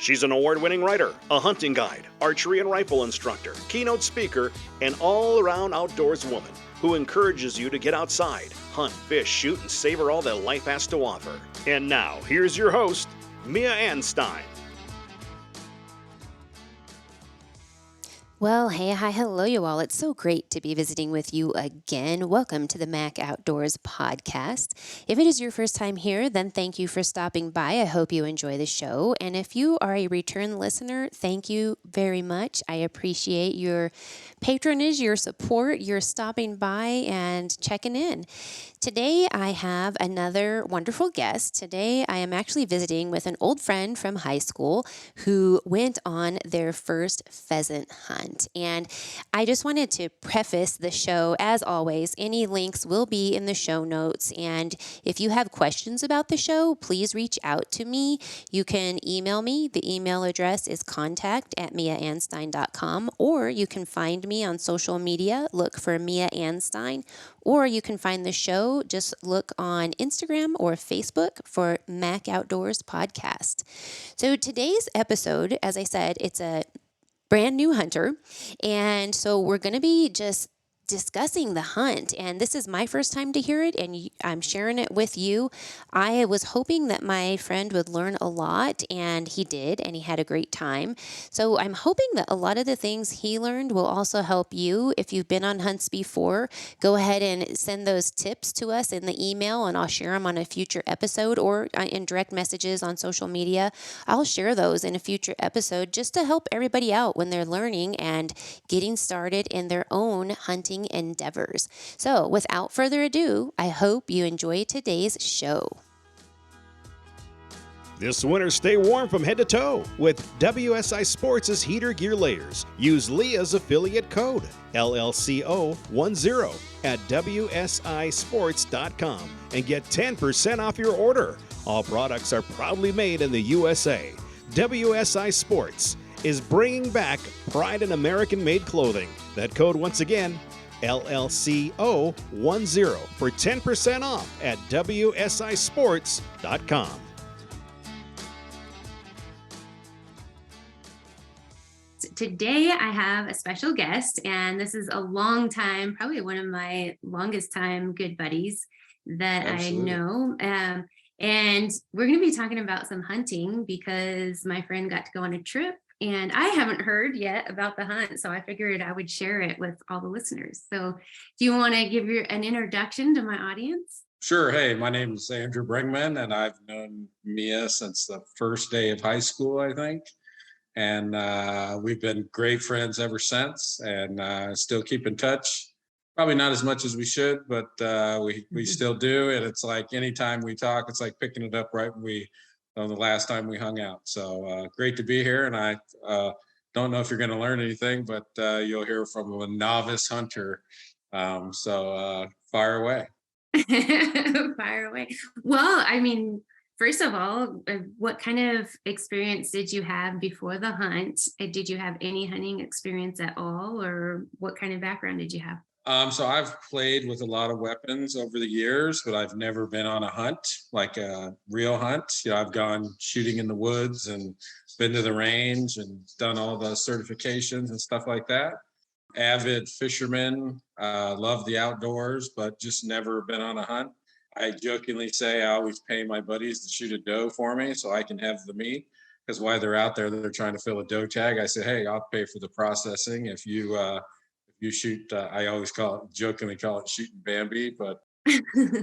She's an award-winning writer, a hunting guide, archery and rifle instructor, keynote speaker, and all-around outdoors woman who encourages you to get outside, hunt, fish, shoot, and savor all that life has to offer. And now, here's your host, Mia Anstein. Well, hey, hi, hello, you all. It's so great to be visiting with you again. Welcome to the Mac Outdoors podcast. If it is your first time here, then thank you for stopping by. I hope you enjoy the show. And if you are a return listener, thank you very much. I appreciate your patronage, your support, your stopping by and checking in. Today, I have another wonderful guest. Today, I am actually visiting with an old friend from high school who went on their first pheasant hunt. And I just wanted to preface the show, as always, any links will be in the show notes. And if you have questions about the show, please reach out to me. You can email me. The email address is contact@miaanstein.com, or you can find me on social media. Look for Mia Anstein. Or you can find the show, just look on Instagram or Facebook for Mac Outdoors Podcast. So today's episode, as I said, it's a brand new hunter. And so we're going to be just discussing the hunt, and this is my first time to hear it, and I'm sharing it with you. I was hoping that my friend would learn a lot, and he did, and he had a great time. So I'm hoping that a lot of the things he learned will also help you. If you've been on hunts before, go ahead and send those tips to us in the email, and I'll share them on a future episode or in direct messages on social media. I'll share those in a future episode just to help everybody out when they're learning and getting started in their own hunting endeavors. So without further ado, I hope you enjoy today's show. This winter, stay warm from head to toe with WSI Sports' heater gear layers. Use Leah's affiliate code LLCO10 at WSISports.com and get 10% off your order. All products are proudly made in the USA. WSI Sports is bringing back pride in American-made clothing. That code, once again, LLCO10 for 10% off at WSISports.com. Today I have a special guest, and this is a long time, probably one of my longest time good buddies that Absolutely. I know. And we're going to be talking about some hunting because my friend got to go on a trip. And I haven't heard yet about the hunt, so I figured I would share it with all the listeners. So do you want to give an introduction to my audience? Sure. Hey, my name is Andrew Bringman, and I've known Mia since the first day of high school, I think. And we've been great friends ever since, and still keep in touch. Probably not as much as we should, but we still do. And it's like anytime we talk, it's like picking it up right when the last time we hung out. So great to be here. And I don't know if you're going to learn anything, but you'll hear from a novice hunter. So fire away. Fire away. Well, I mean, first of all, what kind of experience did you have before the hunt? Did you have any hunting experience at all, or what kind of background did you have? So I've played with a lot of weapons over the years, but I've never been on a hunt, like a real hunt. I've gone shooting in the woods and been to the range and done all the certifications and stuff like that. Avid fisherman, love the outdoors, but just never been on a hunt. I jokingly say I always pay my buddies to shoot a doe for me so I can have the meat, because while they're out there, they're trying to fill a doe tag. I say, hey, I'll pay for the processing if you shoot. I always jokingly call it shooting Bambi, but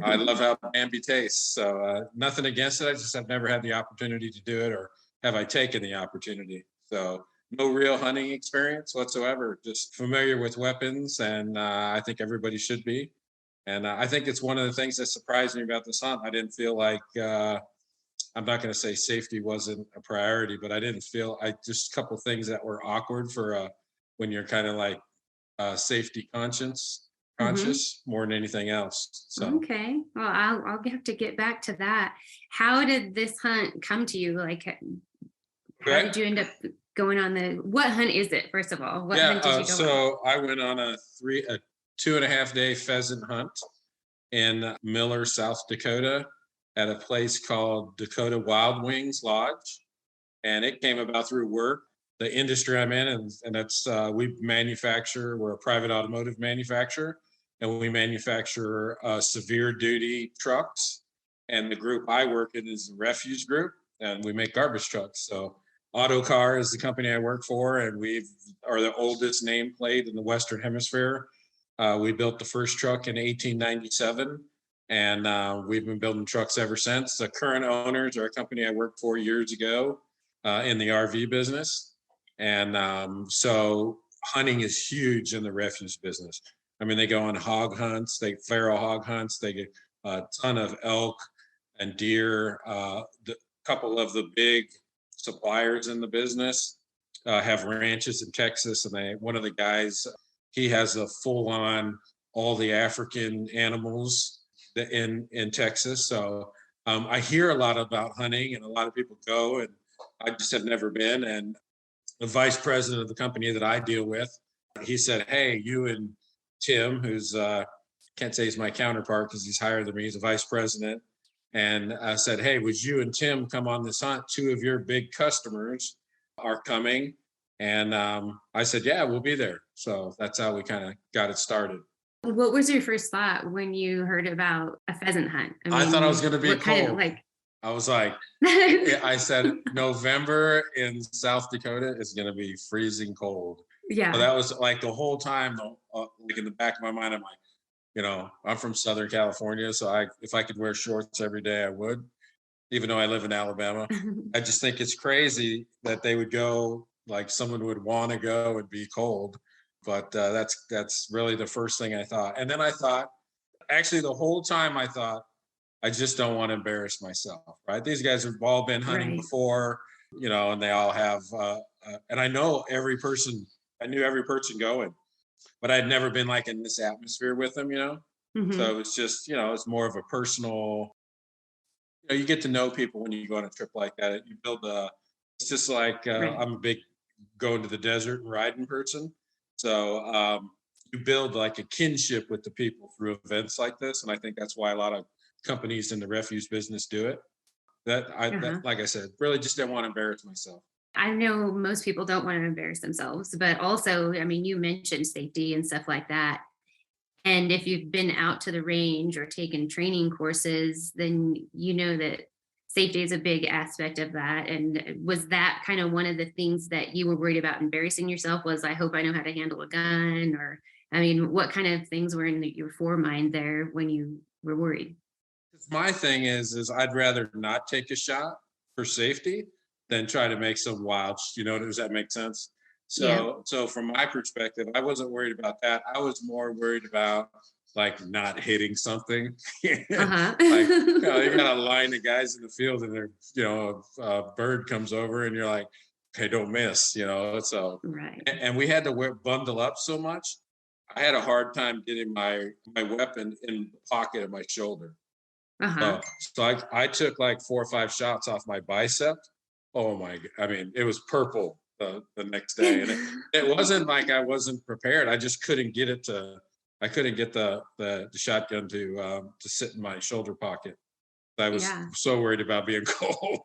I love how Bambi tastes. So nothing against it. I just have never had the opportunity to do it, or have I taken the opportunity? So no real hunting experience whatsoever, just familiar with weapons, and I think everybody should be. And I think it's one of the things that surprised me about this hunt. I didn't feel like, I'm not going to say safety wasn't a priority, but I didn't feel, just a couple of things that were awkward for when you're kind of like safety conscious more than anything else. So Okay, well, I'll have to get back to that. How did this hunt come to you? Like, how did you end up going on what hunt is it, first of all? What hunt did you go on? So I went on a 2.5 day pheasant hunt in Miller, South Dakota, at a place called Dakota Wild Wings Lodge. and it came about through work. The industry I'm in, and that's we're a private automotive manufacturer, and we manufacture severe duty trucks. And the group I work in is the refuse group, and we make garbage trucks. So Autocar is the company I work for, and we are the oldest nameplate in the Western Hemisphere. We built the first truck in 1897, and we've been building trucks ever since. The current owners are a company I worked for years ago in the RV business. And so hunting is huge in the refuse business. I mean, they go on hog hunts, feral hog hunts, they get a ton of elk and deer. The couple of the big suppliers in the business have ranches in Texas, and one of the guys, he has a full-on all the African animals in Texas. So I hear a lot about hunting, and a lot of people go, and I just have never been. And the vice president of the company that I deal with, he said, "Hey, you and Tim, who's can't say he's my counterpart because he's higher than me, he's a vice president." And I said, "Hey, would you and Tim come on this hunt? Two of your big customers are coming." And I said, "Yeah, we'll be there." So that's how we kind of got it started. What was your first thought when you heard about a pheasant hunt? I thought I was going to be what cold. kind of like? I was like, I said, November in South Dakota is going to be freezing cold. Yeah. So that was like the whole time, like in the back of my mind, I'm like, I'm from Southern California, so if I could wear shorts every day, I would, even though I live in Alabama. I just think it's crazy that they would go, like someone would want to go and be cold. But that's really the first thing I thought. And then I thought, actually, the whole time I thought, I just don't want to embarrass myself, right? These guys have all been hunting Right. before, and they all have, and I knew every person going, but I'd never been like in this atmosphere with them. So it's just, it's more of a personal, you get to know people when you go on a trip like that. You build it's just like, Right. I'm a big going to the desert and riding person. So you build like a kinship with the people through events like this. And I think that's why a lot of companies in the refuse business do it. Like I said, really just didn't want to embarrass myself. I know most people don't want to embarrass themselves, but also, I mean, you mentioned safety and stuff like that. And if you've been out to the range or taken training courses, then you know that safety is a big aspect of that. And was that kind of one of the things that you were worried about embarrassing yourself? Was, I hope I know how to handle a gun? Or, I mean, what kind of things were in your foremind there when you were worried? My thing is I'd rather not take a shot for safety than try to make some wild, does that make sense? Yeah. So from my perspective, I wasn't worried about that. I was more worried about like not hitting something. Uh-huh. Like, you got a line of guys in the field, and a bird comes over and you're like, okay, don't miss, so. Right. And we had to bundle up so much. I had a hard time getting my weapon in the pocket of my shoulder. Uh-huh. So I took like 4 or 5 shots off my bicep. Oh my! I mean, it was purple the next day, and it wasn't like I wasn't prepared. I just couldn't get it to. I couldn't get the shotgun to sit in my shoulder pocket. I was Yeah. so worried about being cold.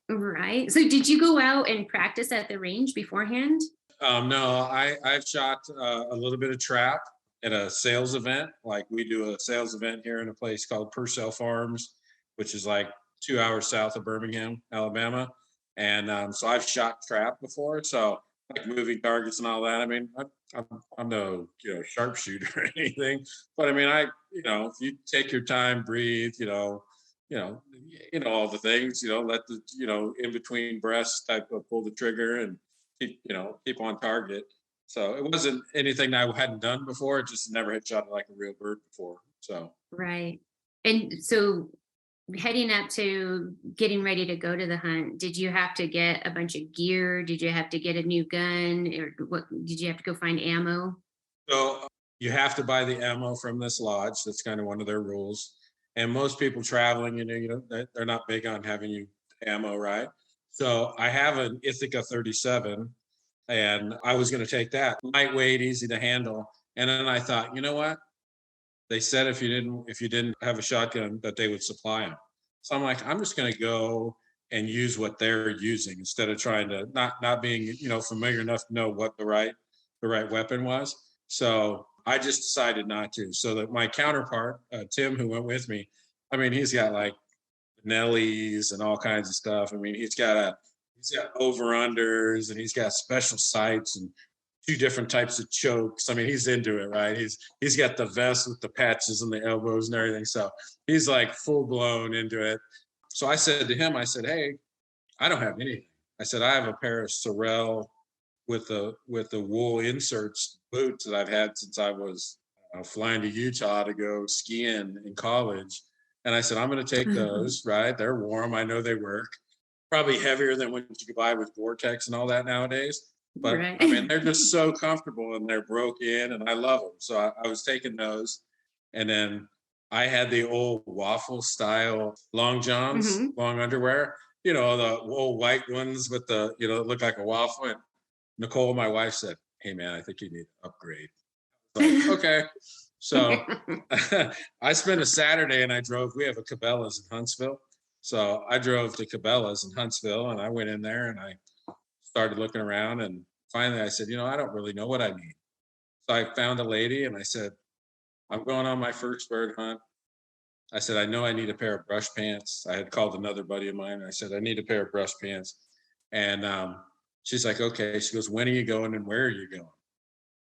Right. So did you go out and practice at the range beforehand? No, I've shot a little bit of trap at a sales event. Like we do a sales event here in a place called Purcell Farms, which is like 2 hours south of Birmingham, Alabama. And so I've shot trap before. So like moving targets and all that. I mean, I'm no sharpshooter or anything, but I mean, if you take your time, breathe, all the things, let the in between breaths type of pull the trigger and keep on target. So it wasn't anything that I hadn't done before. It just never had shot like a real bird before. So Right. And so heading up to getting ready to go to the hunt, did you have to get a bunch of gear? Did you have to get a new gun, or what? Did you have to go find ammo? so you have to buy the ammo from this lodge. That's kind of one of their rules. And most people traveling, they're not big on having you ammo, right? So I have an Ithaca 37, and I was going to take that, lightweight, easy to handle. And then I thought, you know what? They said if you didn't have a shotgun that they would supply them. So I'm like, I'm just going to go and use what they're using instead of trying to not being, familiar enough to know what the right weapon was. So I just decided not to. So that my counterpart, Tim, who went with me, I mean, he's got like Nellies and all kinds of stuff. I mean, he's got over unders and he's got special sights and two different types of chokes. I mean, he's into it, right? He's got the vest with the patches on the elbows and everything. So he's like full blown into it. So I said to him, I said, "Hey, I don't have anything." I said, "I have a pair of Sorel with the wool inserts boots that I've had since I was flying to Utah to go skiing in college." And I said, "I'm going to take those, right? They're warm. I know they work. Probably heavier than what you could buy with Gore-Tex and all that nowadays. But Right. I mean, they're just so comfortable and they're broke in and I love them." So I was taking those. And then I had the old waffle style long johns, Mhm. long underwear, the old white ones with it look like a waffle. And Nicole, my wife, said, "Hey man, I think you need to upgrade." Like, okay. So I spent a Saturday and I drove. We have a Cabela's in Huntsville. So I drove to Cabela's in Huntsville and I went in there and I started looking around. And finally I said, I don't really know what I need. So I found a lady and I said, "I'm going on my first bird hunt." I said, "I know I need a pair of brush pants." I had called another buddy of mine. And I said, "I need a pair of brush pants." And she's like, "Okay." She goes, "When are you going and where are you going?"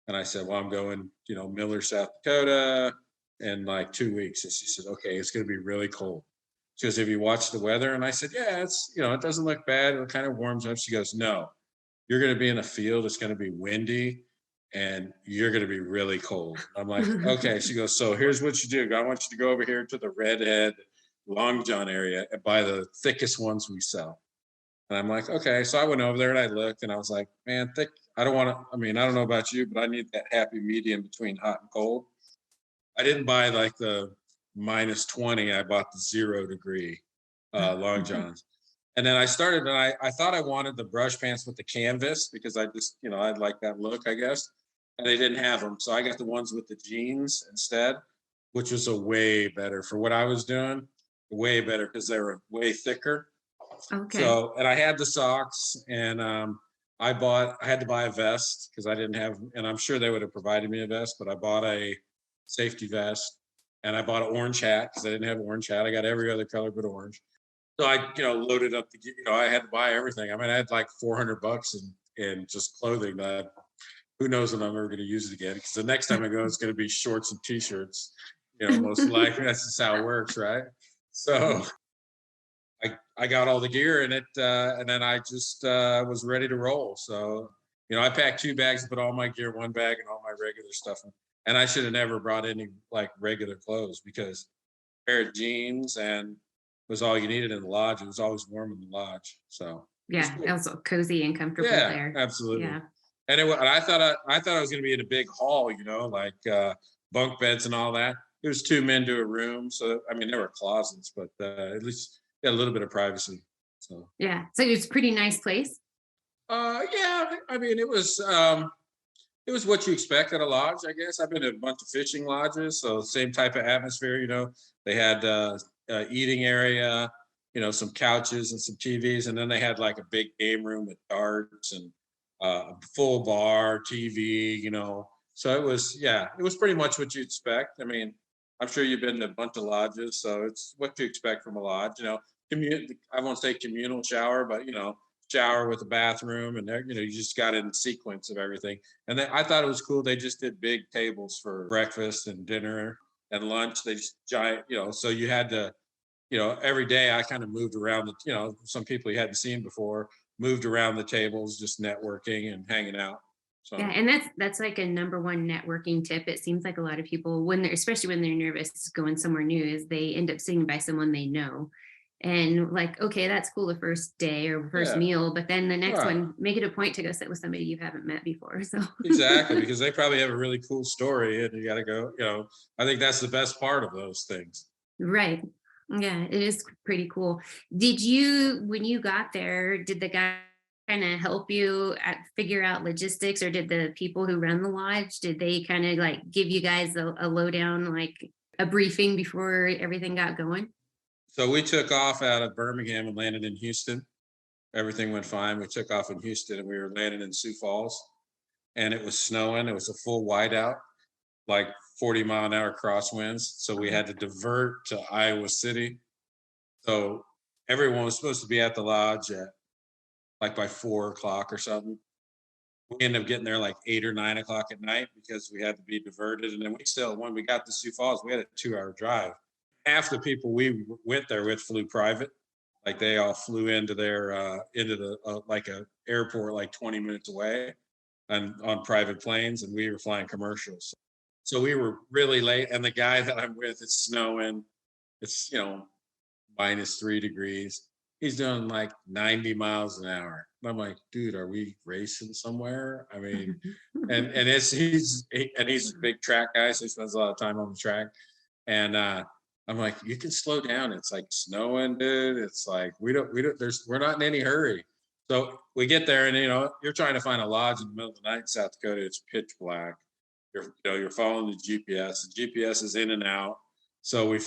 And I said, "Well, I'm going, Miller, South Dakota in like 2 weeks." And she said, "Okay, it's going to be really cold." She goes, "Have you watched the weather?" And I said, "Yeah, it doesn't look bad. It kind of warms up." She goes, "No, you're going to be in a field. It's going to be windy and you're going to be really cold." I'm like, "Okay." She goes, "So here's what you do. I want you to go over here to the Redhead Long John area and buy the thickest ones we sell." And I'm like, "Okay." So I went over there and I looked and I was like, "Man, thick. I don't want to, I mean, I don't know about you, but I need that happy medium between hot and cold." I didn't buy like the -20. I bought the 0 degree long johns. And then I started and I thought I wanted the brush pants with the canvas because I just, I'd like that look, I guess. And they didn't have them. So I got the ones with the jeans instead, which was a way better for what I was doing, way better because they were way thicker. Okay. So, and I had the socks and I had to buy a vest because I didn't have, and I'm sure they would have provided me a vest, but I bought a safety vest and I bought an orange hat because I didn't have an orange hat. I got every other color but orange. So I, loaded up I had to buy everything. I mean, I had like $400 in just clothing that who knows if I'm ever going to use it again. Because the next time I go, it's going to be shorts and t-shirts, most likely. That's just how it works, right? So I got all the gear in it, and then I just was ready to roll. So, I packed 2 bags to put all my gear in one bag and all my regular stuff in. And I should have never brought any like regular clothes because a pair of jeans and was all you needed in the lodge. It was always warm in the lodge. So it was Yeah, cool. also cozy and comfortable Yeah, there. absolutely. Yeah. And I thought I was going to be in a big hall, like bunk beds and all that. It was 2 men to a room, so I mean there were closets, but at least you had a little bit of privacy. So Yeah. So it's a pretty nice place. yeah, I mean it was what you expect at a lodge, I guess. I've been to a bunch of fishing lodges, so same type of atmosphere. They had eating area, some couches and some TVs, and then they had like a big game room with darts and a full bar, TV. So it was pretty much what you expect. I mean, I'm sure you've been to a bunch of lodges, so it's what you expect from a lodge. I won't say communal shower, but shower with a bathroom, and there, you just got in sequence of everything. And then I thought it was cool. They just did big tables for breakfast and dinner and lunch. They just giant, so you had to, every day I kind of moved around some people you hadn't seen before, moved around the tables, just networking and hanging out. Yeah, So and that's like a number one networking tip. It seems like a lot of people when they're especially when they're nervous going somewhere new is they end up sitting by someone they know. And like, okay, that's cool the first day or first yeah, meal, but then the next right. one, make it a point to go sit with somebody you haven't met before. So Exactly, because they probably have a really cool story and you got to go, I think that's the best part of those things. right. Yeah, it is pretty cool. Did you, when you got there, did the guy kind of help you figure out logistics, or did the people who run the lodge, did they kind of like give you guys a lowdown, like a briefing before everything got going? So we took off out of Birmingham and landed in Houston. Everything went fine. We took off in Houston and we were landing in Sioux Falls, and it was snowing. It was a full whiteout, like 40-mile-an-hour crosswinds. So we had to divert to Iowa City. So everyone was supposed to be at the lodge at like by 4 o'clock or something. We ended up getting there like 8 or 9 o'clock at night because we had to be diverted. And then when we got to Sioux Falls, we had a 2-hour drive. Half the people we went there with flew private. Like they all flew into like a airport like 20 minutes away and on private planes, and we were flying commercials. So we were really late. And the guy that I'm with, it's snowing. It's, -3 degrees. He's doing like 90 miles an hour. And I'm like, dude, are we racing somewhere? I mean, and he's a big track guy, so he spends a lot of time on the track. And I'm like, you can slow down. It's like snowing, dude. It's like we're not in any hurry. So we get there, and you're trying to find a lodge in the middle of the night in South Dakota. It's pitch black. You're following the GPS. The GPS is in and out. So we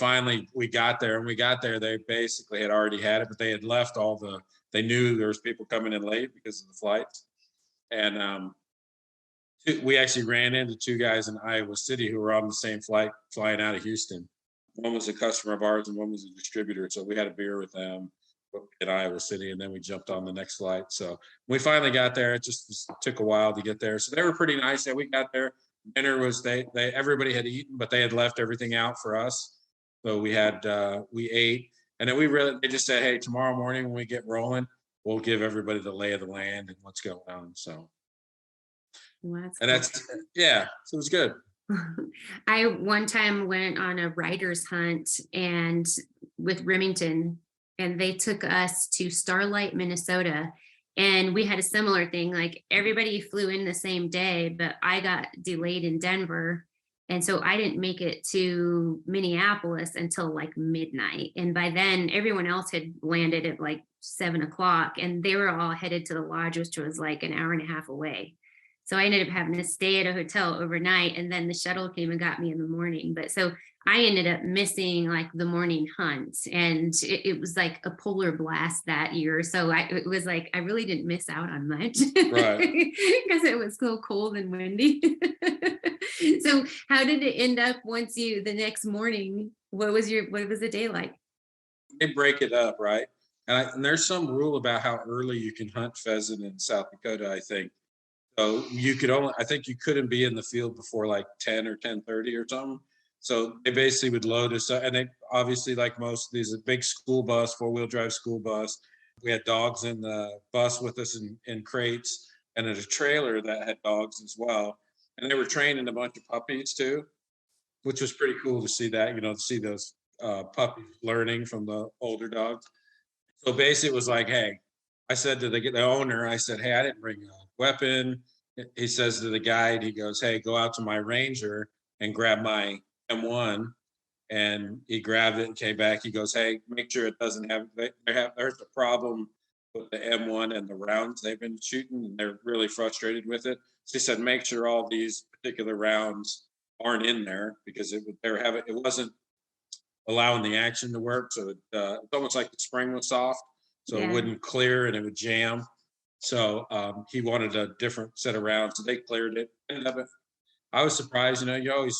got there, and they basically had already had it, but they had left they knew there was people coming in late because of the flights. And we actually ran into 2 guys in Iowa City who were on the same flight flying out of Houston. One was a customer of ours and one was a distributor. So we had a beer with them in Iowa City, and then we jumped on the next flight. So we finally got there. It just took a while to get there. So they were pretty nice. Yeah, we got there. Dinner was everybody had eaten, but they had left everything out for us. So we ate, and then they just said, hey, tomorrow morning when we get rolling, we'll give everybody the lay of the land and what's going on. So Well, so it was good. I one time went on a writer's hunt and with Remington, and they took us to Starlight, Minnesota. And we had a similar thing. Like everybody flew in the same day, but I got delayed in Denver. And so I didn't make it to Minneapolis until like midnight. And by then everyone else had landed at like 7 o'clock, and they were all headed to the lodge, which was like an hour and a half away. So I ended up having to stay at a hotel overnight, and then the shuttle came and got me in the morning. But so I ended up missing like the morning hunt, and it was like a polar blast that year. So it was like I really didn't miss out on much, Right? Because it was so cold and windy. So how did it end up the next morning? What was the day like? They break it up, right? And there's some rule about how early you can hunt pheasant in South Dakota, I think. So I think you couldn't be in the field before like 10 or 10:30 or something. So they basically would load us up. And they obviously, like most of these, a big school bus, 4-wheel drive school bus. We had dogs in the bus with us in crates, and in a trailer that had dogs as well. And they were training a bunch of puppies too, which was pretty cool to see that, to see those puppies learning from the older dogs. So basically it was like, hey, I said to the owner, I said, hey, I didn't bring a weapon. He says to the guide, he goes, hey, go out to my Ranger and grab my M1. And he grabbed it and came back. He goes, hey, make sure it doesn't there's a problem with the M1 and the rounds they've been shooting, and they're really frustrated with it. So he said, make sure all these particular rounds aren't in there, because it wasn't allowing the action to work. So it's almost like the spring was soft, so it wouldn't clear and it would jam. So he wanted a different set of rounds. So they cleared it. I was surprised. You always,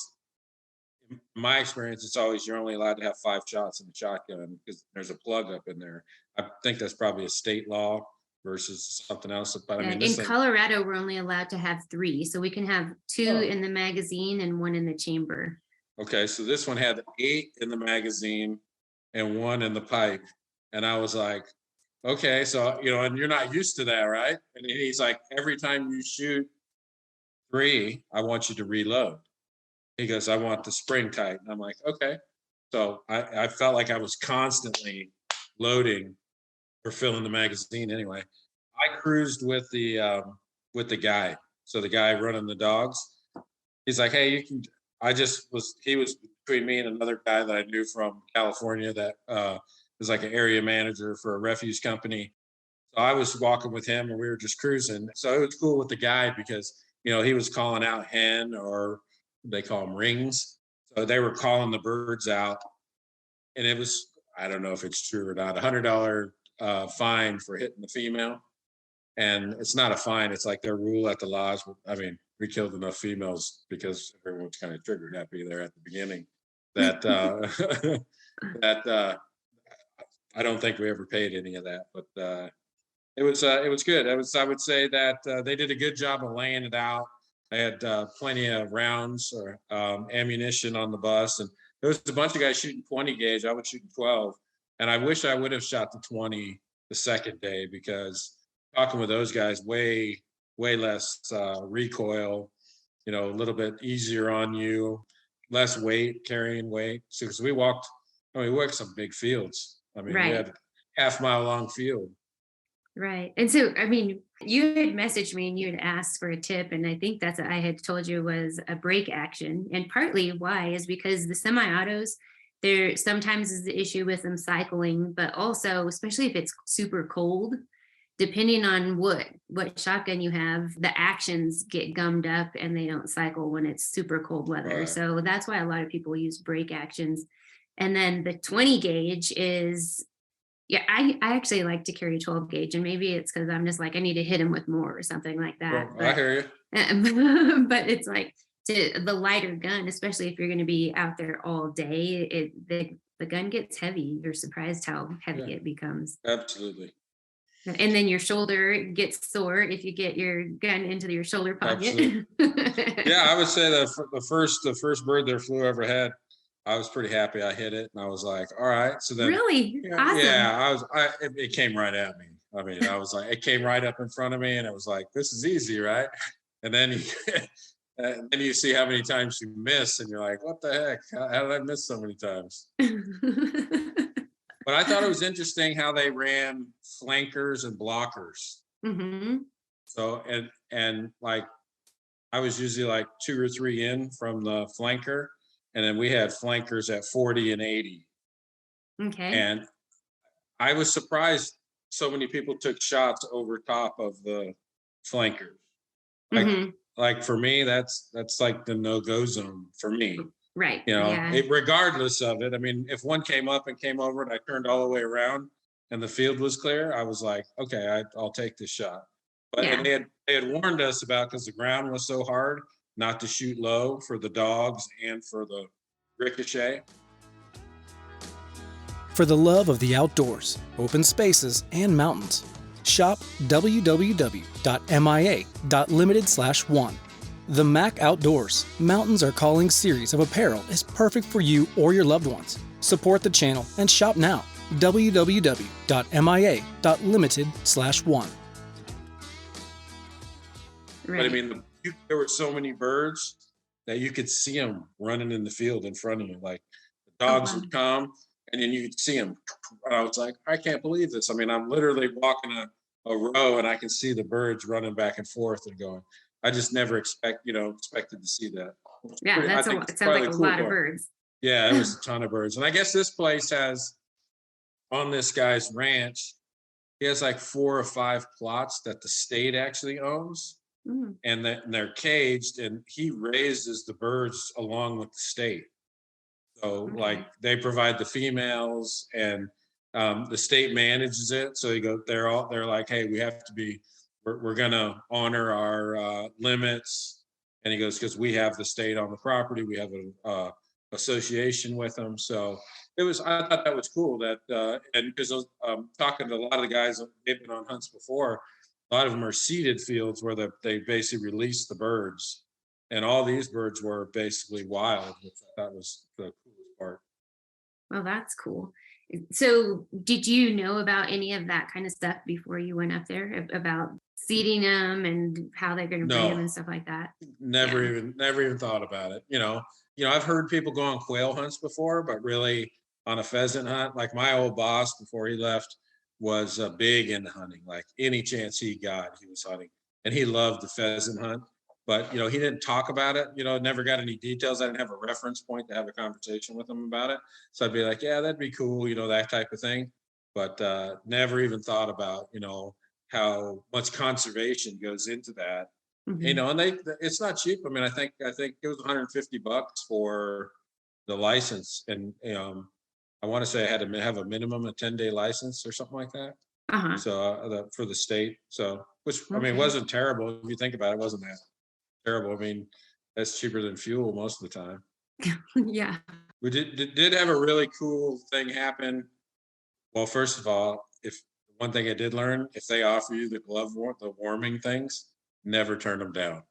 in my experience, you're only allowed to have 5 shots in the shotgun because there's a plug up in there. I think that's probably a state law versus something else. But I mean, in Colorado, we're only allowed to have 3. So we can have 2 in the magazine and 1 in the chamber. Okay, so this one had 8 in the magazine and 1 in the pipe. And I was like, okay, so, and you're not used to that, right? And he's like, every time you shoot 3, I want you to reload. He goes, I want the spring tight. And I'm like, okay. So I felt like I was constantly loading or filling the magazine anyway. I cruised with the guy. So the guy running the dogs, he's like, hey, he was between me and another guy that I knew from California that was like an area manager for a refuse company. So I was walking with him and we were just cruising. So it was cool with the guy because, he was calling out hen, or they call them rings. So they were calling the birds out. And I don't know if it's true or not, $100 fine for hitting the female. And it's not a fine, it's like their rule at the lodge. I mean, we killed enough females because everyone's kind of trigger happy there at the beginning that that I don't think we ever paid any of that, but it was good. I would say that they did a good job of laying it out. They had plenty of rounds or ammunition on the bus, and there was a bunch of guys shooting 20 gauge. I was shooting 12, and I wish I would have shot the 20 the second day, because talking with those guys, way less recoil, you know, a little bit easier on you, less weight, carrying weight. So because we walked some big fields. I mean, we Right. had half-mile long field. Right. And so, I mean, you had messaged me and you had asked for a tip. And I think that's what I had told you was a break action. And partly why is because the semi autos, there sometimes is the issue with them cycling, but also, especially if it's super cold, depending on what shotgun you have, the actions get gummed up and they don't cycle when it's super cold weather. Right. So that's why a lot of people use break actions. And then the 20 gauge is, yeah, I actually like to carry 12 gauge, and maybe it's because I'm just like, I need to hit him with more or something like that. Well, I hear you. But it's like the lighter gun, especially if you're going to be out there all day, the gun gets heavy. You're surprised how heavy Yeah. it becomes. Absolutely. And then your shoulder gets sore if you get your gun into your shoulder pocket. Yeah, I would say the first bird that flew overhead, I was pretty happy I hit it, and I was like, all right. So then, Really? Awesome. yeah, it came right at me. I mean, I was like, it came right up in front of me, and it was like, this is easy, right? And then and then you see how many times you miss, and you're like, what the heck? How did I miss so many times? But I thought it was interesting how they ran flankers and blockers. Hmm. So and like I was usually like 2 or 3 in from the flanker, and then we had flankers at 40 and 80. Okay. And I was surprised so many people took shots over top of the flankers. Like Hmm. like for me, that's like the no-go zone for me. Right. You know, Yeah. regardless of it. I mean, if one came up and came over and I turned all the way around and the field was clear, I was like, okay, I'll take this shot. But Yeah. and they had warned us about, because the ground was so hard, not to shoot low for the dogs and for the ricochet. For the love of the outdoors, open spaces, and mountains, shop www.mia.limited/1. The Mac Outdoors Mountains Are Calling series of apparel is perfect for you or your loved ones. Support the channel and shop now. www.mia.limited/1. But I Right. mean, there were so many birds that you could see them running in the field in front of you. Like the dogs wow. would come, and then you'd see them. And I was like, I can't believe this. I mean, I'm literally walking a row, and I can see the birds running back and forth and going. I just never expected to see that. Yeah, I it think it's sounds like probably a cool lot of part. birds. Yeah, it was a ton of birds. And I guess this place has, on this guy's ranch, he has like 4 or 5 plots that the state actually owns. Mm. And they're caged, and he raises the birds along with the state. So Okay. like they provide the females, and the state manages it. So they're like, hey, we're gonna honor our limits. And he goes, because we have the state on the property, we have a association with them. So I thought that was cool that and because talking to a lot of the guys, they've been on hunts before. A lot of them are seeded fields where they basically release the birds, and all these birds were basically wild, which I thought was the coolest part. Well, that's cool. So, did you know about any of that kind of stuff before you went up there about seeding them and how they're going to breed them No, and stuff like that? never Yeah. even thought about it. I've heard people go on quail hunts before, but really on a pheasant hunt, like my old boss before he left was big into hunting. Like any chance he got, he was hunting, and he loved the pheasant hunt. But he didn't talk about it. Never got any details. I didn't have a reference point to have a conversation with him about it. So I'd be like, yeah, that'd be cool. That type of thing. But never even thought about how much conservation goes into that. Mhm. And it's not cheap. I mean, I think it was $150 for the license, and I want to say I had to have a minimum of 10-day license or something like that. Uh-huh. So for the state. So, which I mean, Okay. wasn't terrible. If you think about it, it wasn't that terrible. I mean, that's cheaper than fuel most of the time. Yeah. We did have a really cool thing happen. Well, first of all, if one thing I did learn, if they offer you the the warming things, never turn them down.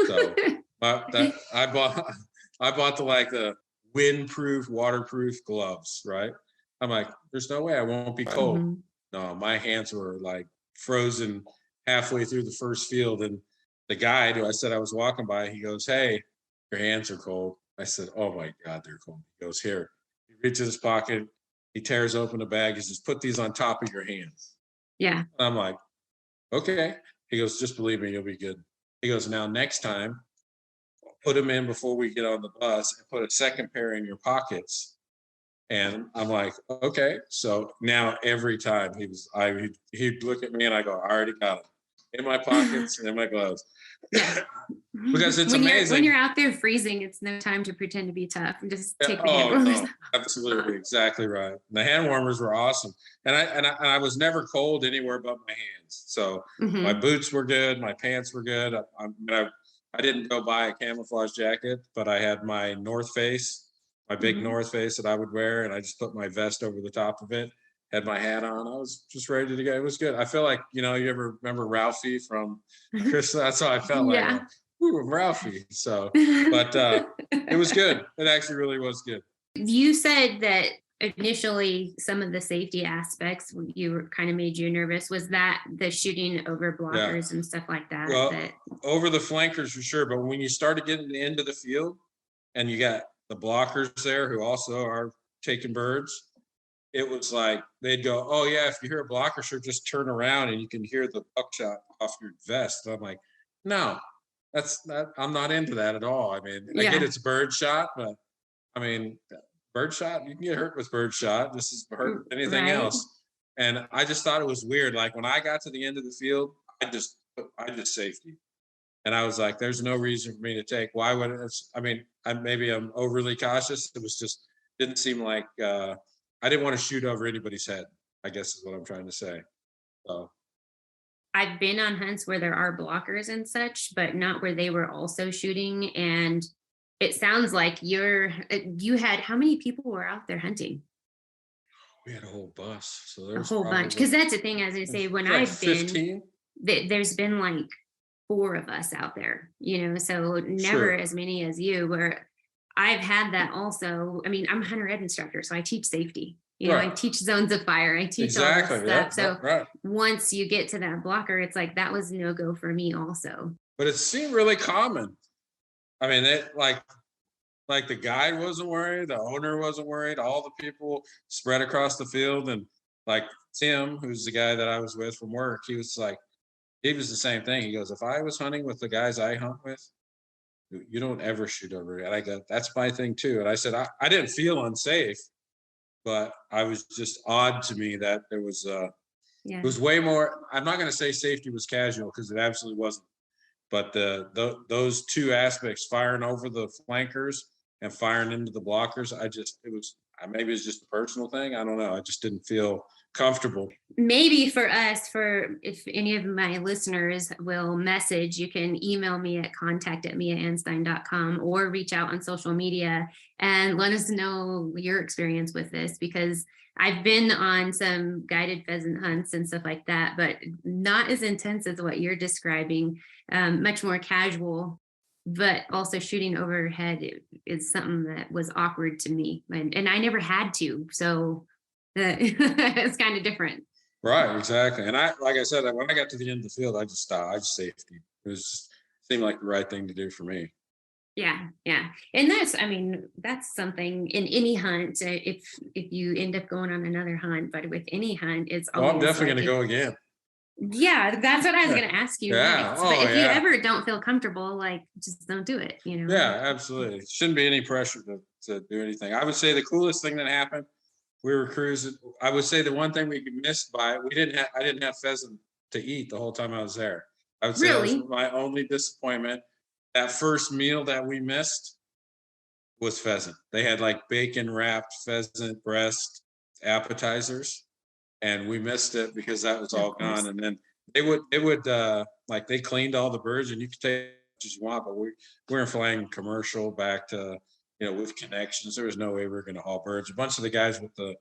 So, but that I bought the windproof, waterproof gloves, right? I'm like, there's no way I won't be cold. Mhm. No, my hands were like frozen halfway through the first field. And the guide who I said I was walking by, he goes, "Hey, your hands are cold." I said, "Oh my God, they're cold." He goes, "Here." He reaches in his pocket, he tears open a bag, he says, "Put these on top of your hands." Yeah. And I'm like, "Okay." He goes, "Just believe me, you'll be good." He goes, "Now next time, put them in before we get on the bus and put a second pair in your pockets." And I'm like, "Okay." So now every time he'd look at me and I go, "I already got them in my pockets and in my gloves." Yeah. Because it's when amazing. you're out there freezing, it's no time to pretend to be tough and just take the hand Oh warmers. no, absolutely, exactly right. The hand warmers were awesome, and I was never cold anywhere but my hands. So my Mhm. boots were good, my pants were good. I didn't go buy a camouflage jacket, but I had my North Face, my big Mhm. North Face that I would wear, and I just put my vest over the top of it. Had my hat on. I was just ready to go. It was good. I feel like, you ever remember Ralphie from Chris? That's how I felt like. Yeah. Ooh, Ralphie. So, but it was good. It actually really was good. You said that initially some of the safety aspects kind of made you nervous. Was that the shooting over Yeah. blockers and stuff like that? Well, That over the flankers for sure. But when you started getting to the end of the field and you got the blockers there who also are taking birds, it was like they'd go, "Oh yeah, if you hear a blocker shot, just turn around and you can hear the buckshot off your vest." And I'm like, "No, I'm not into that at all." I mean, I get yeah. it's bird shot, but I mean, bird shot, you can get hurt with bird shot just as hurt with anything Right. else. And I just thought it was weird. Like when I got to the end of the field, I just safety. And I was like, there's no reason for me to take. Why would it? I mean, maybe I'm overly cautious. It was just didn't seem like I didn't want to shoot over anybody's head, I guess is what I'm trying to say. So I've been on hunts where there are blockers and such, but not where they were also shooting. And it sounds like you had how many people were out there hunting? we had a whole bus. So A there's whole bunch. Because probably that's the thing, as I say, when like I've been, 15. there's been like 4 of us out there, so never Sure. as many as you, where I've had that also. I mean, I'm a hunter ed instructor, so I teach safety. I Right. teach zones of fire. I teach all this Exactly. stuff. Yep. So Right. once you get to that blocker, it's like that was no go for me also. But it seemed really common. I mean, like the guide wasn't worried, the owner wasn't worried, all the people spread across the field, and like Tim, who's the guy that I was with from work, he was the same thing. He goes, "If I was hunting with the guys I hunt with, you don't ever shoot over it." And I go, "That's my thing too." And I said, I didn't feel unsafe, but I was just odd to me that Yeah. it was way more. I'm not going to say safety was casual because it absolutely wasn't. But those two aspects, firing over the flankers and firing into the blockers, maybe it's just a personal thing. I don't know. I just didn't feel comfortable. Maybe for us, for if any of my listeners will message, you can email me at contact@miaanstein.com or reach out on social media and let us know your experience with this, because I've been on some guided pheasant hunts and stuff like that, but not as intense as what you're describing, much more casual, but also shooting overhead is something that was awkward to me. And I never had to. So it's kind of different. Right, exactly. And like I said, when I got to the end of the field, I just stopped. I just safety. It was just seemed like the right thing to do for me. Yeah, yeah. And that's something in any hunt. If you end up going on another hunt, but with any hunt, it's Well, I'm always definitely like, going to go again. yeah, that's what I was going to ask you Yeah. next. But Oh, if you yeah. ever don't feel comfortable, like just don't do it, Yeah, absolutely. Shouldn't be any pressure to do anything. I would say the coolest thing that happened, we were cruising. I would say the one thing we missed by it, I didn't have pheasant to eat the whole time I was there. I would say that was Really? my only disappointment. That first meal that we missed was pheasant. They had like bacon wrapped pheasant breast appetizers, and we missed it because that was all gone. And then they would like they cleaned all the birds, and you could take as you want, but we weren't flying commercial back to, with connections. There was no way we were going to haul birds. A bunch of the guys with the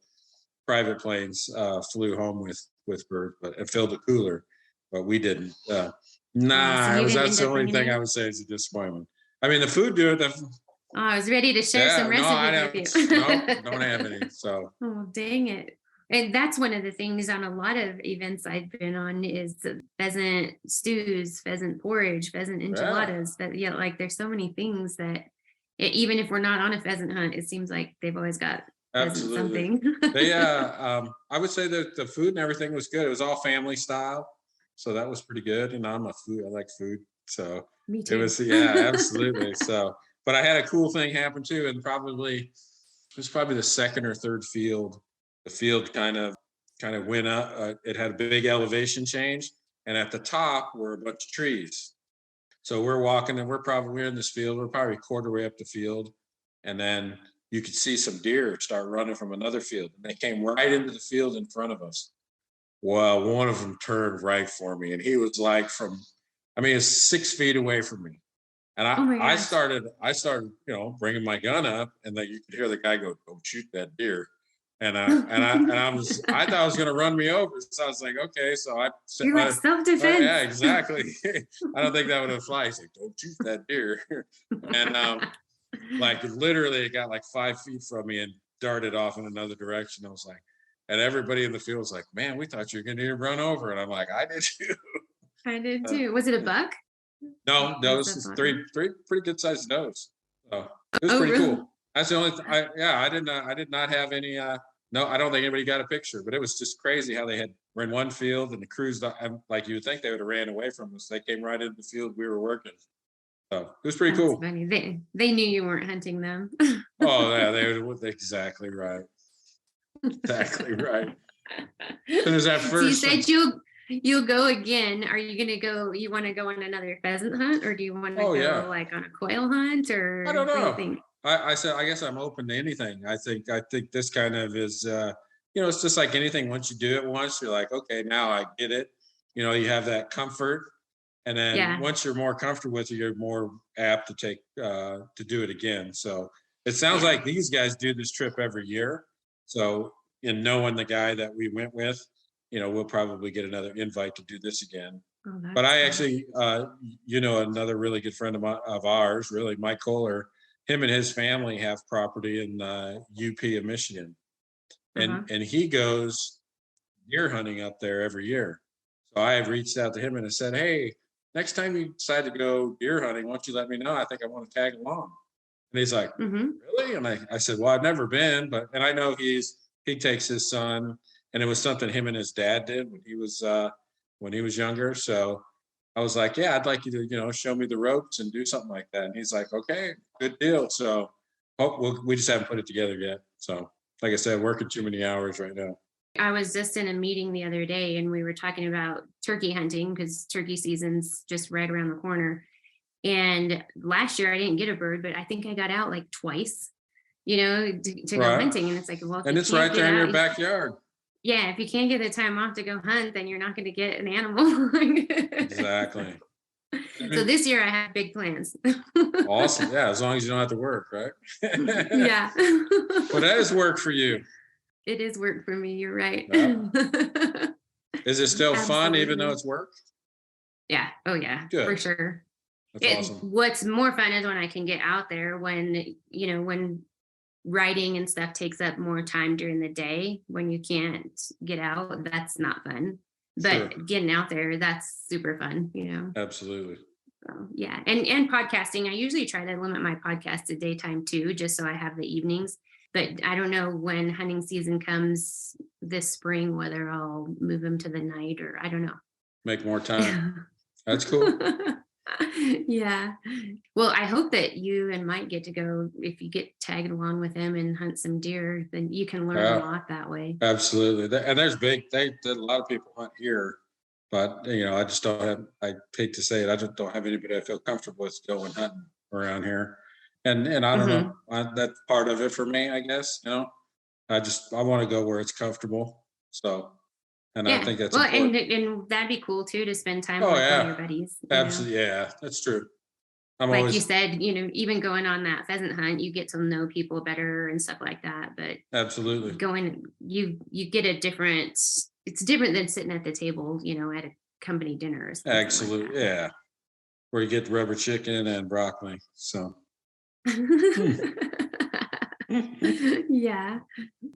private planes flew home with birds, but it filled the cooler, but we didn't. So you didn't That's end the up only bringing thing any? I would say is a disappointment. I mean, the food do it. Oh, I was ready to share some No, I recipes don't. with you. No, don't have any. So Oh, dang it. And that's one of the things on a lot of events I've been on is the pheasant stews, pheasant porridge, pheasant enchiladas. But yeah, like there's so many things that even if we're not on a pheasant hunt, it seems like they've always got pheasant absolutely. something. I would say that the food and everything was good. It was all family style, so that was pretty good. And I like food, so Me it too. was, yeah, absolutely. So, but I had a cool thing happen too, and it was probably the second or third field. The field kind of went up. It had a big elevation change, and at the top were a bunch of trees. So we're walking, and we're in this field. We're probably a quarter way up the field, and then you could see some deer start running from another field, and they came right into the field in front of us. Well, one of them turned right for me, and he was like it's 6 feet away from me. And Oh my I gosh. started, bringing my gun up, and then you could hear the guy go, "Don't shoot that deer." I thought it was going to run me over. So I was like, okay. So You're like self-defense. yeah, exactly. I don't think that would have fly. He's like, "Don't shoot that deer." And like literally it got like 5 feet from me and darted off in another direction. I was like, and everybody in the field was like, "Man, we thought you were going to run over." And I'm like, "I did too." I did too. Was it a buck? No, What's those up on three pretty good sized does. So it was pretty really? cool. That's the only I did not have any no, I don't think anybody got a picture, but it was just crazy how were in one field and the crews, like you would think they would have ran away from us. They came right into the field we were working. So it was pretty That's cool. funny. They knew you weren't hunting them. Oh yeah, they were exactly right. Exactly right. So there's that So you first said you'll go again. Are you gonna go? You want to go on another pheasant hunt, or do you want to Oh go yeah. like on a quail hunt, or I don't what do you know. think? I said I guess I'm open to anything. I think this kind of is it's just like anything. Once you do it once, you're like, okay, now I get it. You have that comfort. And then Yeah. once you're more comfortable with it, you're more apt to do it again. So it sounds like these guys do this trip every year. So in knowing the guy that we went with, we'll probably get another invite to do this again. Oh, But I that's actually, another really good friend of ours, really, Mike Kohler, him and his family have property in UP of Michigan, and he goes deer hunting up there every year. So I have reached out to him and I said, "Hey, next time you decide to go deer hunting, why don't you let me know? I think I want to tag along." And he's like, "Really?" And I said, "Well, I've never been, and I know he takes his son, and it was something him and his dad did when he was younger. So I was like, yeah, I'd like you to, show me the ropes and do something like that." And he's like, "Okay, good deal." So we just haven't put it together yet. So like I said, working too many hours right now. I was just in a meeting the other day and we were talking about turkey hunting because turkey season's just right around the corner. And last year I didn't get a bird, but I think I got out like twice, to go hunting. And it's like, well, and it's right there in your backyard. Yeah, if you can't get the time off to go hunt, then you're not going to get an animal. Exactly. So this year I have big plans. Awesome. Yeah, as long as you don't have to work, right? Yeah. Well, that is work for you. It is work for me. You're right. Yeah. Is it still fun even though Absolutely. it's work? Yeah. Oh yeah, Good. for sure. That's awesome. What's more fun is when I can get out there when writing and stuff takes up more time during the day. When you can't get out, that's not fun. But Sure. getting out there, that's super fun, Absolutely. So, yeah. And podcasting, I usually try to limit my podcast to daytime too, just so I have the evenings. But I don't know when hunting season comes this spring, whether I'll move them to the night or I don't know. Make more time. That's cool. Yeah. Well, I hope that you and Mike get to go. If you get tagged along with him and hunt some deer, then you can learn a lot that way. Absolutely. And there's a lot of people hunt here, but I just don't have, I hate to say it, I just don't have anybody I feel comfortable with going hunting around here. And I don't Hmm. know, that's part of it for me, I guess. I want to go where it's comfortable. So, and I Yeah. think that's Well, and important. and that'd be cool too to spend time Oh with one of yeah, your buddies. absolutely. Yeah, that's true. I'm Like you always said, even going on that pheasant hunt, you get to know people better and stuff like that. But absolutely, going, you get a different. It's different than sitting at the table, at a company dinner or something like absolutely, yeah. Where you get rubber chicken and broccoli. So, hmm. that. Yeah.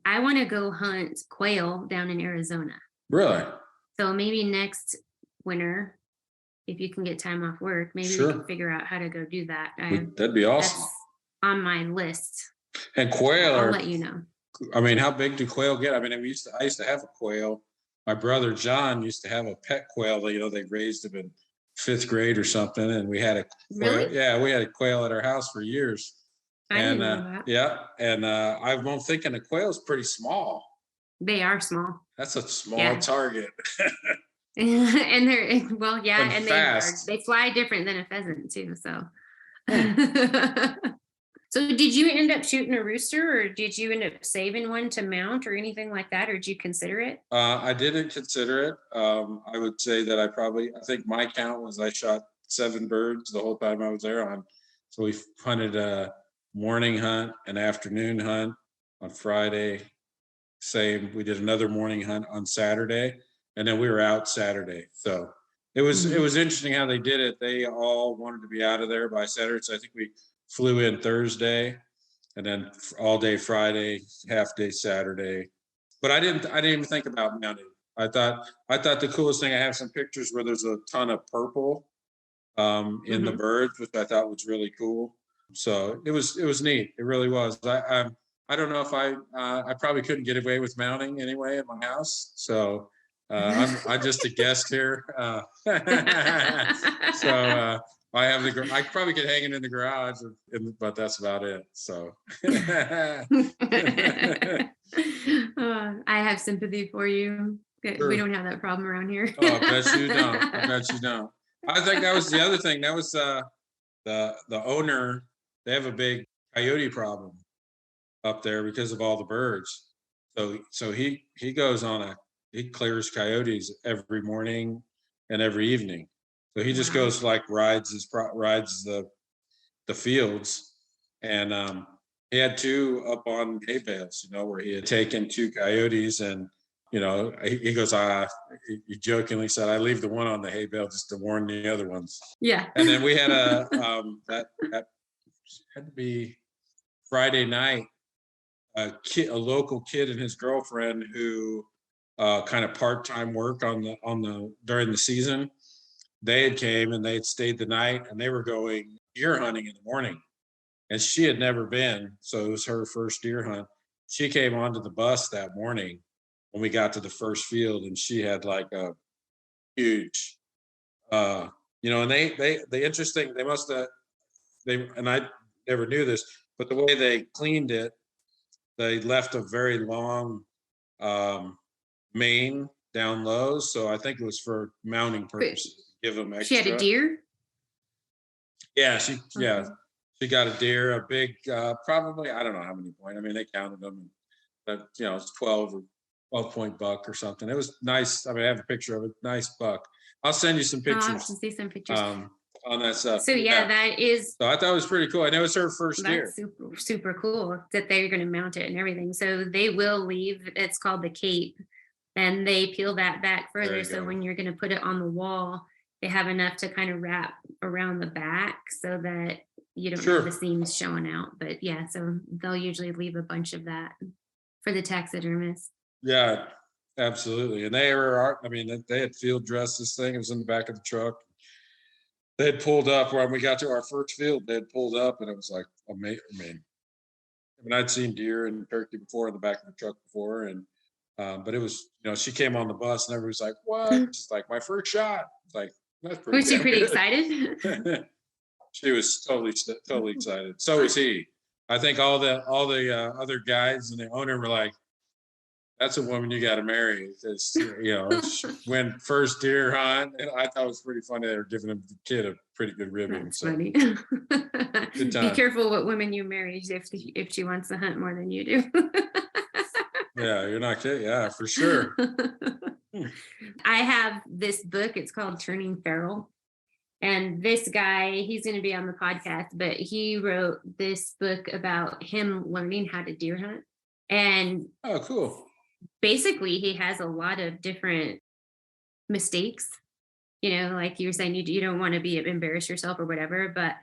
I want to go hunt quail down in Arizona. Really, So maybe next winter, if you can get time off work, maybe we can sure, figure out how to go do that. that'd be awesome. That's on my list. And So quail I'll are, let you know. I mean, how big do quail get? I mean, I used to have a quail. My brother John used to have a pet quail. They raised him in fifth grade or something, and we had a quail. Really? Yeah, we had a quail at our house for years. I And didn't know that. yeah, and I'm thinking a quail's pretty small. They are small. That's a small Yeah. target And they're well, yeah, and and fast. they fly different than a pheasant too. So Hmm. so did you end up shooting a rooster or did you end up saving one to mount or anything like that? Or did you consider it? I didn't consider it. I would say that I think my count was I shot 7 birds the whole time I was there on. So we hunted a morning hunt, an afternoon hunt on Friday. Same. We did another morning hunt on Saturday, and then we were out Saturday. So it Mhm. was interesting how they did it. They all wanted to be out of there by Saturday. So I think we flew in Thursday, and then all day Friday, half day Saturday. But I didn't even think about mounting. I thought the coolest thing. I have some pictures where there's a ton of purple in the Mhm. birds, which I thought was really cool. So it was neat. It really was. I don't know if I probably couldn't get away with mounting anyway in my house. So I'm just a guest here. So I probably could hang it in the garage, but that's about it. So I have sympathy for you. We sure. don't have that problem around here. Oh, I bet you don't. I bet you don't. I think that was the other thing. That was the owner. They have a big coyote problem up there because of all the birds. So he goes on he clears coyotes every morning and every evening. So he just Wow. goes like rides the fields, and he had two up on hay bales, where he had taken two coyotes, and he goes, he jokingly said, I leave the one on the hay bale just to warn the other ones. Yeah. And then we had that had to be Friday night, a local kid and his girlfriend who kind of part-time work on the during the season. They had came and they had stayed the night, and they were going deer hunting in the morning, and she had never been, so it was her first deer hunt. She came onto the bus that morning when we got to the first field, and she had like a huge, and the interesting, they must have, and I never knew this, but the way they cleaned it, they left a very long um, mane down low. So I think it was for mounting But purposes, give them she had a extra. deer. Yeah, Okay. she got a deer, a big, probably, I don't know how many point. I mean, they counted them, but it's 12 point buck or something. It was nice. I mean, I have a picture of it. Nice buck. I'll send you some I'll have to pictures see some pictures. um, on that stuff. So yeah, Yeah. that is So I thought it was pretty cool. I know it's her first deer. that's super cool that they're going to mount it and everything. So they will leave. It's called the cape, and they peel that back There further. you So go. when you're going to put it on the wall, they have enough to kind of wrap around the back so that you don't have the Sure. seams showing out. But yeah, so they'll usually leave a bunch of that for the taxidermist. Yeah, absolutely. And they were, I mean, they had field dressed this thing. It was in the back of the truck. They had pulled up when we got to our first field. They had pulled up, and it was like amazing. I mean, I'd seen deer and turkey before in the back of the truck before, and but it was, she came on the bus, and everybody's like, "What?" She's like, "My first shot." It's like, that's pretty Was she damn pretty good. excited? She was totally excited. So was he. I think all the other guys and the owner were like, That's a woman you got to marry. It's, when first deer hunt, and I thought it was pretty funny. They were giving the kid a pretty good ribbon. That's So funny. good Be time. careful what women you marry if she wants to hunt more than you do. Yeah, you're not kidding. Yeah, for sure. I have this book. It's called Turning Feral. And this guy, he's going to be on the podcast, but he wrote this book about him learning how to deer hunt. And Oh, cool. basically, he has a lot of different mistakes. Like you were saying, you don't want to be embarrass yourself or whatever, but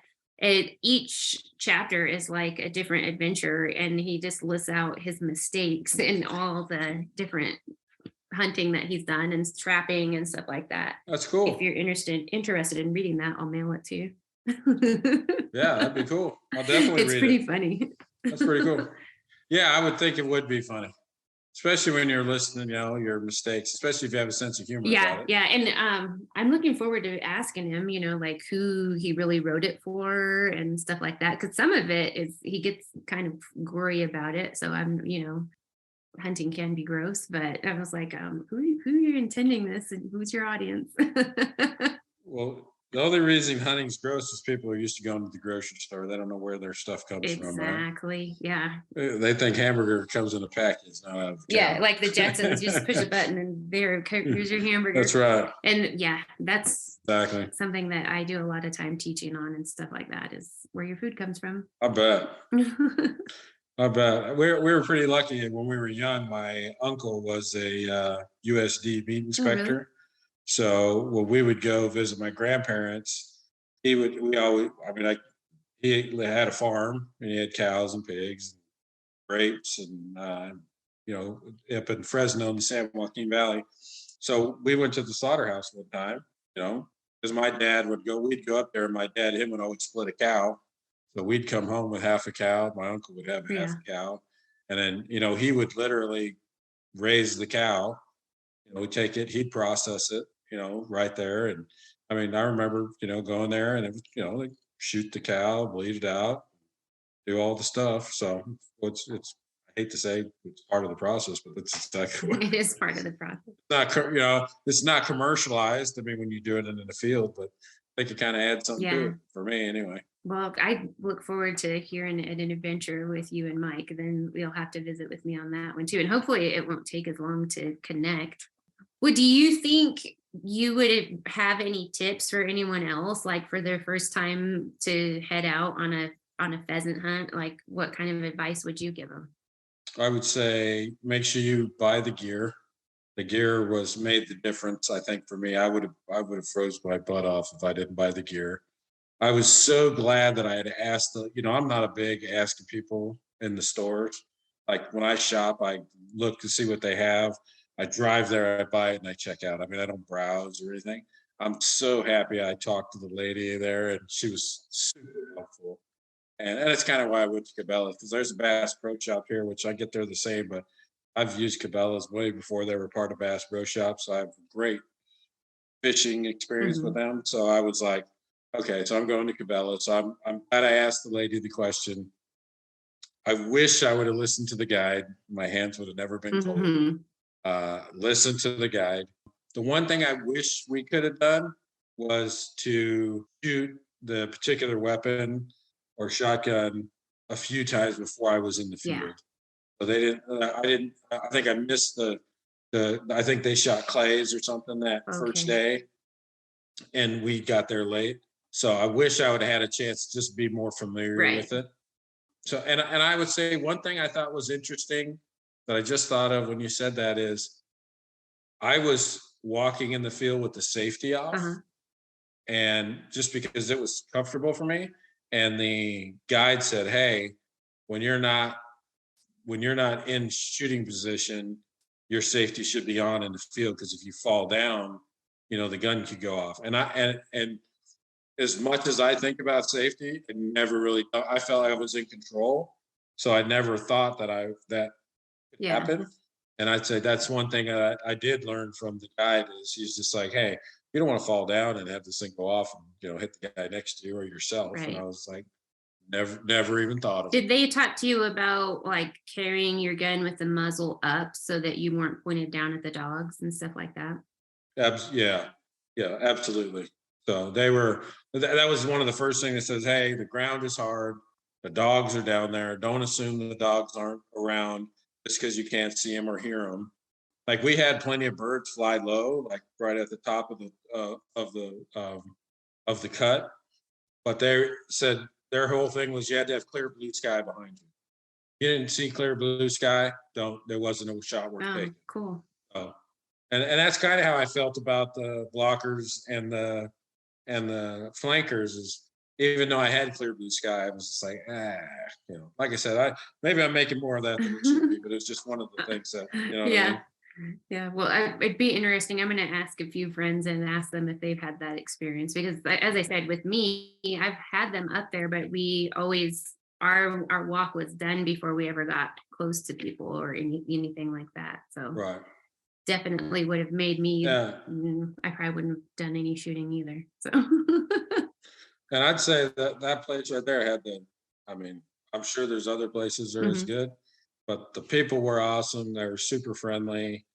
each chapter is like a different adventure, and he just lists out his mistakes and all the different hunting that he's done and trapping and stuff like that. That's cool. If you're interested in reading that, I'll mail it to you. Yeah, that'd be cool. I'll definitely read it. It's pretty funny. That's pretty cool. Yeah, I would think it would be funny, especially when you're listening, your mistakes, especially if you have a sense of humor. Yeah, about it. yeah. And I'm looking forward to asking him, like who he really wrote it for and stuff like that. Because some of it is, he gets kind of gory about it. So hunting can be gross, but I was like, who are you intending this, and who's your audience? Well, the only reason hunting's gross is people are used to going to the grocery store. They don't know where their stuff comes from. Exactly. Yeah. They think hamburger comes in a package, not out of a Yeah, can. like the Jetsons, you just push a button and here's your hamburger. That's right. And yeah, that's Exactly something that I do a lot of time teaching on and stuff like that, is where your food comes from. I bet. I bet. We were pretty lucky when we were young. My uncle was a USD meat inspector. Oh, really? So when we would go visit my grandparents, he had a farm, and he had cows and pigs, and grapes, and up in Fresno in the San Joaquin Valley. So we went to the slaughterhouse one time, because my dad we'd go up there, and him would always split a cow. So we'd come home with half a cow. My uncle would have half a cow. And then, he would literally raise the cow, take it, he'd process it, right there. And I mean, I remember, going there, and it was, like shoot the cow, bleed it out, do all the stuff. So it's I hate to say it's part of the process, but it's exactly what it is part of the process. It's not commercialized. I mean, when you do it in the field, but I think it kind of adds something to it for me anyway. Well, I look forward to hearing an adventure with you and Mike. Then you'll have to visit with me on that one too. And hopefully it won't take as long to connect. Well, do you think you would have any tips for anyone else, like for their first time to head out on a pheasant hunt? Like, what kind of advice would you give them? I would say make sure you buy the gear. The gear made the difference, I think, for me. I would have froze my butt off if I didn't buy the gear. I was so glad that I had asked I'm not a big asking people in the stores. Like when I shop, I look to see what they have. I drive there, I buy it, and I check out. I mean, I don't browse or anything. I'm so happy I talked to the lady there, and she was super helpful. And that's kind of why I went to Cabela's, because there's a Bass Pro Shop here, which I get there the same, but I've used Cabela's way before they were part of Bass Pro Shop. So I have a great fishing experience with them. So I was like, okay, so I'm going to Cabela's. So I'm glad I asked the lady the question. I wish I would have listened to the guide. My hands would have never been cold. Listen to the guide. The one thing I wish we could have done was to shoot the particular weapon or shotgun a few times before I was in the field. Yeah. So I think I missed I think they shot clays or something that first day, and we got there late. So I wish I would have had a chance to just be more familiar with it. So, and I would say one thing I thought was interesting that I just thought of when you said that is I was walking in the field with the safety off, and just because it was comfortable for me. And the guide said, hey, when you're not in shooting position, your safety should be on in the field, because if you fall down, the gun could go off. And and as much as I think about safety, I felt I was in control. So I never thought that could happen. And I'd say that's one thing I did learn from the guide is he's just like, hey, you don't want to fall down and have this thing go off and hit the guy next to you or yourself. And I was like, Never even thought of it. Did they talk to you about like carrying your gun with the muzzle up so that you weren't pointed down at the dogs and stuff like that? Yeah, absolutely. So that was one of the first things that says, hey, the ground is hard. The dogs are down there. Don't assume the dogs aren't around just because you can't see them or hear them. Like we had plenty of birds fly low, like right at the top of the cut. But they said their whole thing was you had to have clear blue sky behind you. You didn't see clear blue sky, there wasn't a shot worth Oh, taking. cool. Oh. And that's kind of how I felt about the blockers and the flankers is even though I had clear blue sky, I was just like, like I said, maybe I'm making more of that than it should be, but it's just one of the things that, you know what I mean? Yeah, well, it'd be interesting. I'm going to ask a few friends and ask them if they've had that experience because, as I said, with me, I've had them up there, but we always our walk was done before we ever got close to people or anything like that. So Right. Definitely would have made me. Yeah. I probably wouldn't have done any shooting either. So. And I'd say that place right there had I'm sure there's other places that are as good, but the people were awesome. They were super friendly.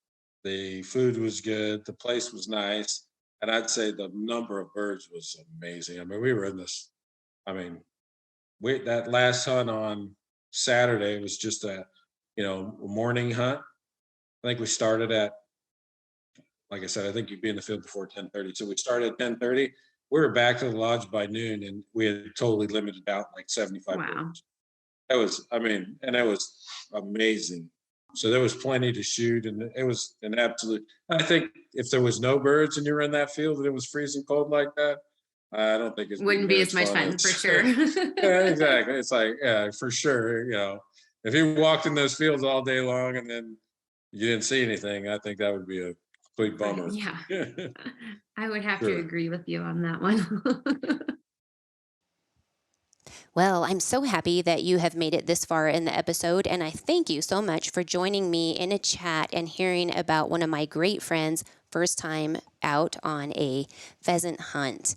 The food was good. The place was nice. And I'd say the number of birds was amazing. I mean, we were in this, that last hunt on Saturday was just a morning hunt. I think we started at, like I said, I think you'd be in the field before 10:30. So we started at 10:30. We were back to the lodge by noon, and we had totally limited out like 75 birds. That was, and it was amazing. So there was plenty to shoot, and it was an absolute. I think if there was no birds and you were in that field and it was freezing cold like that, I don't think it wouldn't be as much fun for sure. Yeah, exactly. It's like, yeah, for sure. If you walked in those fields all day long and then you didn't see anything, I think that would be a complete bummer. Yeah, I would have to agree with you on that one. Well, I'm so happy that you have made it this far in the episode, and I thank you so much for joining me in a chat and hearing about one of my great friends' first time out on a pheasant hunt.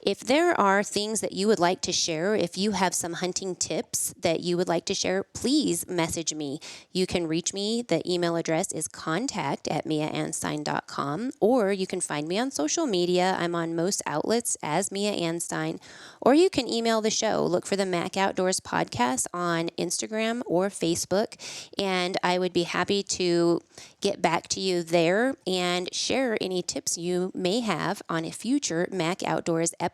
If there are things that you would like to share, if you have some hunting tips that you would like to share, please message me. You can reach me. The email address is contact@miaanstein.com, or you can find me on social media. I'm on most outlets as Mia Anstein, or you can email the show. Look for the Mac Outdoors podcast on Instagram or Facebook, and I would be happy to get back to you there and share any tips you may have on a future Mac Outdoors episode.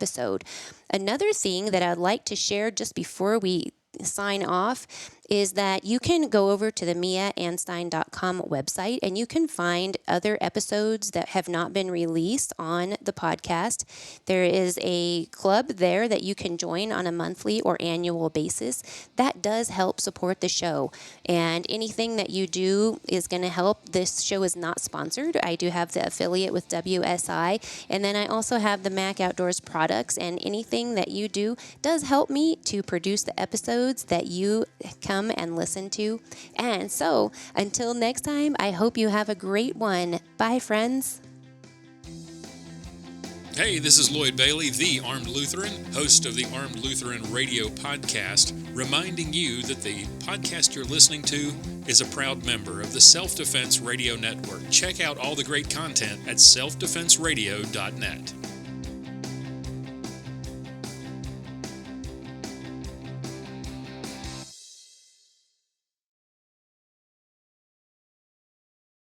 Another thing that I'd like to share just before we sign off is that you can go over to the miaanstein.com website and you can find other episodes that have not been released on the podcast. There is a club there that you can join on a monthly or annual basis. That does help support the show. And anything that you do is going to help. This show is not sponsored. I do have the affiliate with WSI. And then I also have the Mac Outdoors products. And anything that you do does help me to produce the episodes that you come and listen to. And so, until next time, I hope you have a great one. Bye, friends. Hey, this is Lloyd Bailey, the Armed Lutheran, host of the Armed Lutheran Radio podcast, reminding you that the podcast you're listening to is a proud member of the Self-Defense Radio Network. Check out all the great content at selfdefenseradio.net.